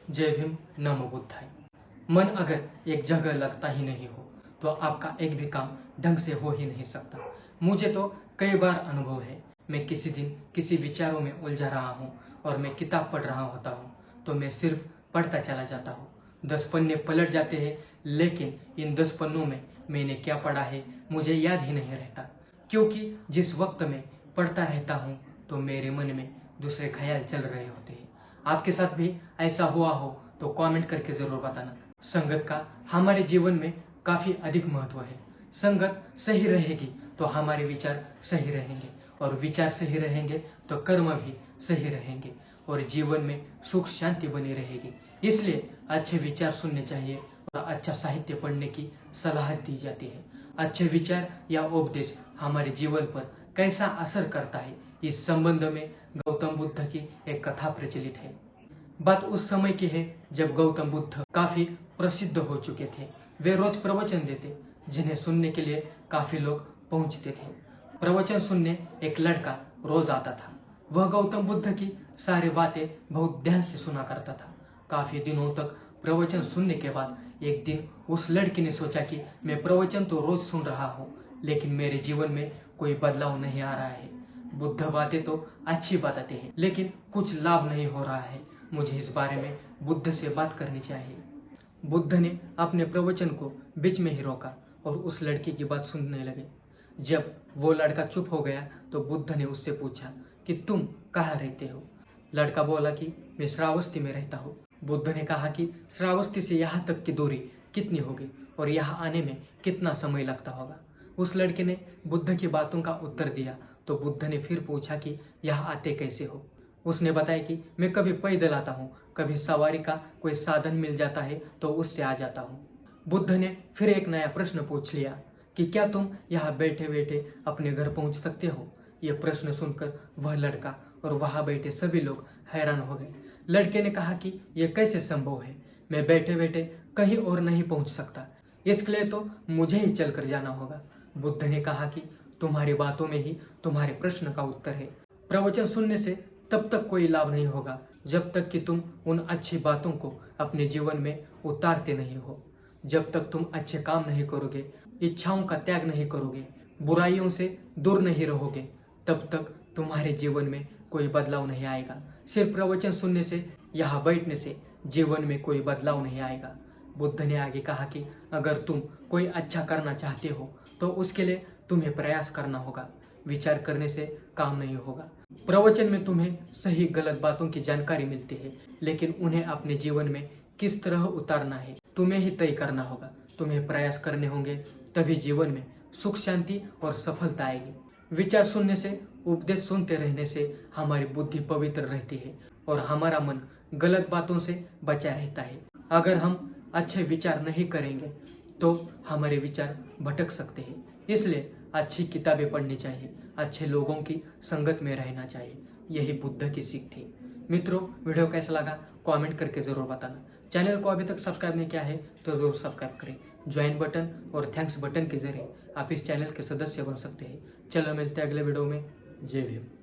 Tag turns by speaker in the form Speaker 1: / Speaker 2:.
Speaker 1: जय भीम, नमो बुद्धाय। मन अगर एक जगह लगता ही नहीं हो तो आपका एक भी काम ढंग से हो ही नहीं सकता। मुझे तो कई बार अनुभव है, मैं किसी दिन किसी विचारों में उलझा रहा हूँ और मैं किताब पढ़ रहा होता हूँ तो मैं सिर्फ पढ़ता चला जाता हूँ। 10 पन्ने पलट जाते हैं, लेकिन इन 10 पन्नों में मैंने क्या पढ़ा है मुझे याद ही नहीं रहता, क्योंकि जिस वक्त में पढ़ता रहता हूँ तो मेरे मन में दूसरे ख्याल चल रहे होते हैं। आपके साथ भी ऐसा हुआ हो तो कमेंट करके जरूर बताना। संगत का हमारे जीवन में काफी अधिक महत्व है। संगत सही रहेगी तो हमारे विचार सही रहेंगे, और विचार सही रहेंगे तो कर्म भी सही रहेंगे, और जीवन में सुख शांति बनी रहेगी। इसलिए अच्छे विचार सुनने चाहिए और अच्छा साहित्य पढ़ने की सलाह दी जाती है। अच्छे विचार या उपदेश हमारे जीवन पर कैसा असर करता है, इस संबंध में गौतम बुद्ध की एक कथा प्रचलित है। बात उस समय की है जब गौतम बुद्ध काफी प्रसिद्ध हो चुके थे। वे रोज प्रवचन देते, जिन्हें सुनने के लिए काफी लोग पहुंचते थे। प्रवचन सुनने एक लड़का रोज आता था। वह गौतम बुद्ध की सारी बातें बहुत ध्यान से सुना करता था। काफी दिनों तक प्रवचन सुनने के बाद एक दिन उस लड़के ने सोचा कि मैं प्रवचन तो रोज सुन रहा हूँ, लेकिन मेरे जीवन में कोई बदलाव नहीं आ रहा है। बुद्ध बातें तो अच्छी बताते हैं, लेकिन कुछ लाभ नहीं हो रहा है। मुझे इस बारे में बुद्ध से बात करनी चाहिए। बुद्ध ने अपने प्रवचन को बीच में ही रोका और उस लड़की की बात सुनने लगे। जब वो लड़का चुप हो गया तो बुद्ध ने उससे पूछा कि तुम कहाँ रहते हो। लड़का बोला कि मैं श्रावस्ती में रहता हूँ। बुद्ध ने कहा कि श्रावस्ती से यहाँ तक की दूरी कितनी होगी और यहाँ आने में कितना समय लगता होगा। उस लड़के ने बुद्ध की बातों का उत्तर दिया तो बुद्ध ने फिर पूछा कि यहाँ आते कैसे हो। उसने बताया कि मैं कभी पैदल आता हूँ, कभी सवारी का कोई साधन मिल जाता है तो उससे आ जाता हूँ। बुद्ध ने फिर एक नया प्रश्न पूछ लिया कि क्या तुम यहाँ बैठे बैठे अपने घर पहुँच सकते हो। यह प्रश्न सुनकर वह लड़का और वहाँ बैठे सभी लोग हैरान हो गए। लड़के ने कहा कि यह कैसे संभव है, मैं बैठे बैठे कहीं और नहीं पहुँच सकता, इसके लिए तो मुझे ही चलकर जाना होगा। बुद्ध ने कहा कि तुम्हारी बातों में ही तुम्हारे प्रश्न का उत्तर है। प्रवचन सुनने से तब तक कोई लाभ नहीं होगा जब तक कि तुम उन अच्छी बातों को अपने जीवन में उतारते नहीं हो। जब तक तुम अच्छे काम नहीं करोगे, इच्छाओं का त्याग नहीं करोगे, बुराइयों से दूर नहीं रहोगे, तब तक तुम्हारे जीवन में कोई बदलाव नहीं आएगा। सिर्फ प्रवचन सुनने से, यहाँ बैठने से जीवन में कोई बदलाव नहीं आएगा। बुद्ध ने आगे कहा कि अगर तुम कोई अच्छा करना चाहते हो तो उसके लिए तुम्हें प्रयास करना होगा। विचार करने से काम नहीं होगा। प्रवचन में तुम्हें सही गलत बातों की जानकारी मिलती है, लेकिन उन्हें अपने जीवन में किस तरह उतारना है तुम्हें ही तय करना होगा। तुम्हें प्रयास करने होंगे, तभी जीवन में सुख शांति और सफलता आएगी। विचार सुनने से, उपदेश सुनते रहने से हमारी बुद्धि पवित्र रहती है और हमारा मन गलत बातों से बचा रहता है। अगर हम अच्छे विचार नहीं करेंगे तो हमारे विचार भटक सकते हैं। इसलिए अच्छी किताबें पढ़नी चाहिए, अच्छे लोगों की संगत में रहना चाहिए। यही बुद्ध की सीख थी। मित्रों, वीडियो कैसा लगा कमेंट करके जरूर बताना। चैनल को अभी तक सब्सक्राइब नहीं किया है तो जरूर सब्सक्राइब करें। ज्वाइन बटन और थैंक्स बटन के जरिए आप इस चैनल के सदस्य बन सकते हैं। चलो मिलते हैं अगले वीडियो में। जय भीम।